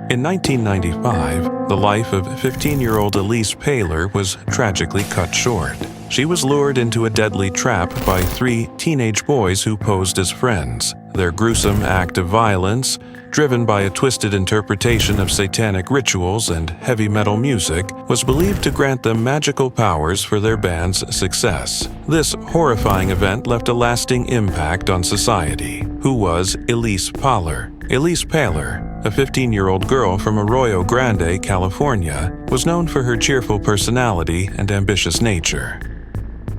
In 1995, the life of 15-year-old Elyse Pahler was tragically cut short. She was lured into a deadly trap by 3 teenage boys who posed as friends. Their gruesome act of violence, driven by a twisted interpretation of satanic rituals and heavy metal music, was believed to grant them magical powers for their band's success. This horrifying event left a lasting impact on society. Who was Elyse Pahler? Elyse Pahler, a 15-year-old girl from Arroyo Grande, California, was known for her cheerful personality and ambitious nature.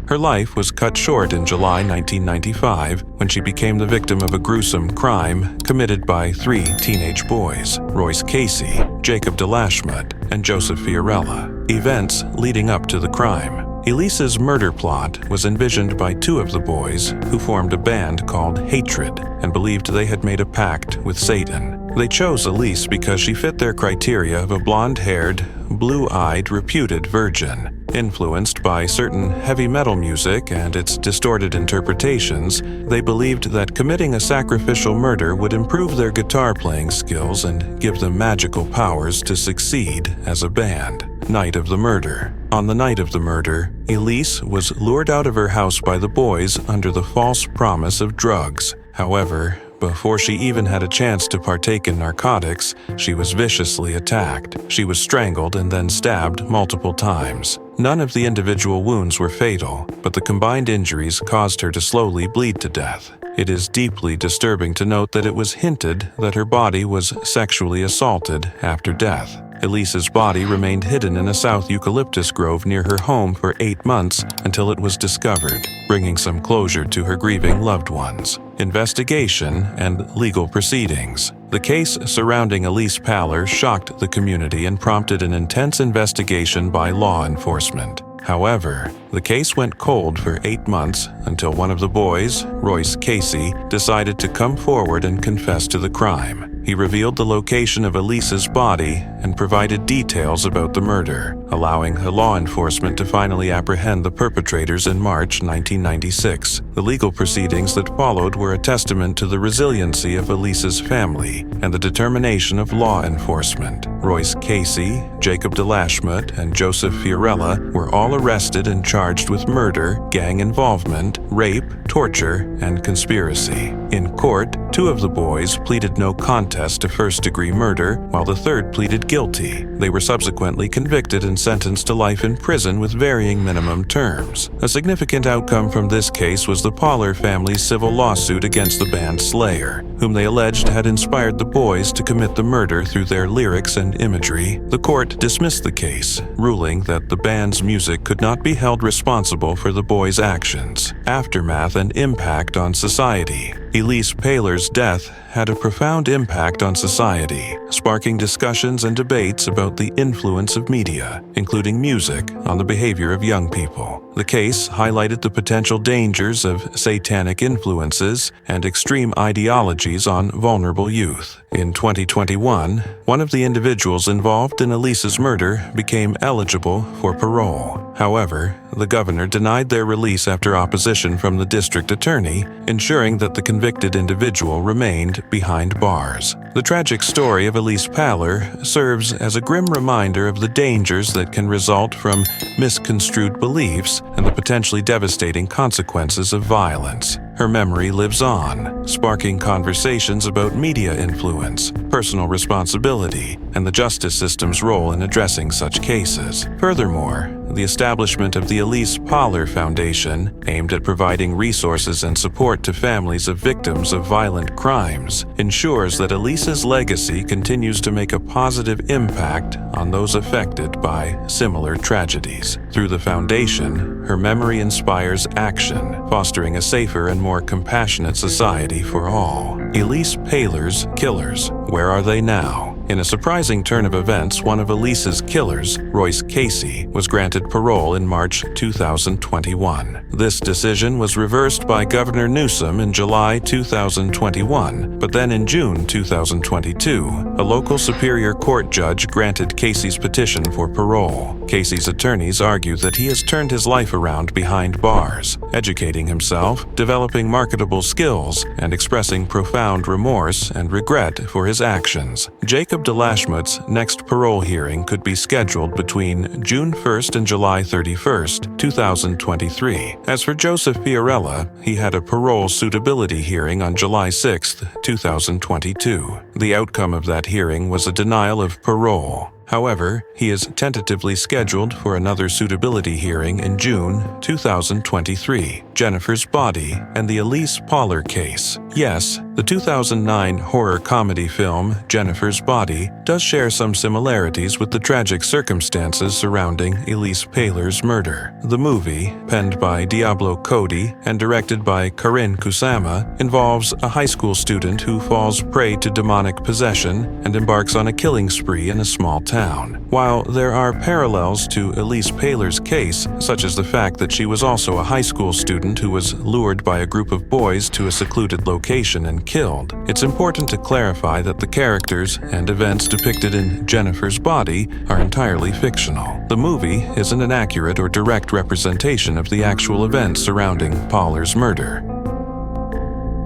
Her life was cut short in July 1995 when she became the victim of a gruesome crime committed by 3 teenage boys, Royce Casey, Jacob DeLashmutt, and Joseph Fiorella. Events leading up to the crime. Elyse's murder plot was envisioned by 2 of the boys who formed a band called Hatred and believed they had made a pact with Satan. They chose Elyse because she fit their criteria of a blonde-haired, blue-eyed, reputed virgin. Influenced by certain heavy metal music and its distorted interpretations, they believed that committing a sacrificial murder would improve their guitar-playing skills and give them magical powers to succeed as a band. Night of the murder. On the night of the murder, Elyse was lured out of her house by the boys under the false promise of drugs. However, before she even had a chance to partake in narcotics, she was viciously attacked. She was strangled and then stabbed multiple times. None of the individual wounds were fatal, but the combined injuries caused her to slowly bleed to death. It is deeply disturbing to note that it was hinted that her body was sexually assaulted after death. Elyse's body remained hidden in a South eucalyptus grove near her home for 8 months until it was discovered, bringing some closure to her grieving loved ones. Investigation and legal proceedings. The case surrounding Elyse Pahler shocked the community and prompted an intense investigation by law enforcement. However, the case went cold for 8 months until one of the boys, Royce Casey, decided to come forward and confess to the crime. He revealed the location of Elyse's body and provided details about the murder, allowing law enforcement to finally apprehend the perpetrators in March 1996. The legal proceedings that followed were a testament to the resiliency of Elyse's family and the determination of law enforcement. Royce Casey, Jacob DeLashmutt, and Joseph Fiorella were all arrested and charged with murder, gang involvement, rape, torture, and conspiracy. In court, 2 of the boys pleaded no contest to first-degree murder, while the third pleaded guilty. They were subsequently convicted and sentenced to life in prison with varying minimum terms. A significant outcome from this case was the Pahler family's civil lawsuit against the band Slayer, whom they alleged had inspired the boys to commit the murder through their lyrics and imagery. The court dismissed the case, ruling that the band's music could not be held responsible for the boys' actions. Aftermath and impact on society. Elyse Pahler's death had a profound impact on society, sparking discussions and debates about the influence of media, including music, on the behavior of young people. The case highlighted the potential dangers of satanic influences and extreme ideologies on vulnerable youth. In 2021, one of the individuals involved in Elyse's murder became eligible for parole. However, the governor denied their release after opposition from the district attorney, ensuring that the convicted individual remained behind bars. The tragic story of Elyse Pahler serves as a grim reminder of the dangers that can result from misconstrued beliefs and the potentially devastating consequences of violence. Her memory lives on, sparking conversations about media influence, personal responsibility, and the justice system's role in addressing such cases. Furthermore, the establishment of the Elyse Pahler Foundation, aimed at providing resources and support to families of victims of violent crimes, ensures that Elyse's legacy continues to make a positive impact on those affected by similar tragedies. Through the foundation, her memory inspires action, fostering a safer and more compassionate society for all. Elyse Pahler's killers. Where are they now? In a surprising turn of events, one of Elyse's killers, Royce Casey, was granted parole in March 2021. This decision was reversed by Governor Newsom in July 2021, but then in June 2022, a local Superior Court judge granted Casey's petition for parole. Casey's attorneys argue that he has turned his life around behind bars, educating himself, developing marketable skills, and expressing profound remorse and regret for his actions. Jacob Jacob DeLashmutt's next parole hearing could be scheduled between June 1st and July 31st, 2023. As for Joseph Fiorella, he had a parole suitability hearing on July 6th, 2022. The outcome of that hearing was a denial of parole. However, he is tentatively scheduled for another suitability hearing in June 2023, Jennifer's Body and the Elyse Pahler case. Yes, the 2009 horror comedy film Jennifer's Body does share some similarities with the tragic circumstances surrounding Elyse Pahler's murder. The movie, penned by Diablo Cody and directed by Karin Kusama, involves a high school student who falls prey to demonic possession and embarks on a killing spree in a small town. While there are parallels to Elyse Pahler's case, such as the fact that she was also a high school student who was lured by a group of boys to a secluded location and killed, it's important to clarify that the characters and events depicted in Jennifer's Body are entirely fictional. The movie isn't an accurate or direct representation of the actual events surrounding Pahler's murder.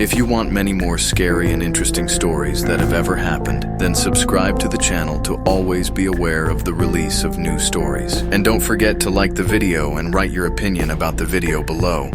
If you want many more scary and interesting stories that have ever happened, then subscribe to the channel to always be aware of the release of new stories. And don't forget to like the video and write your opinion about the video below.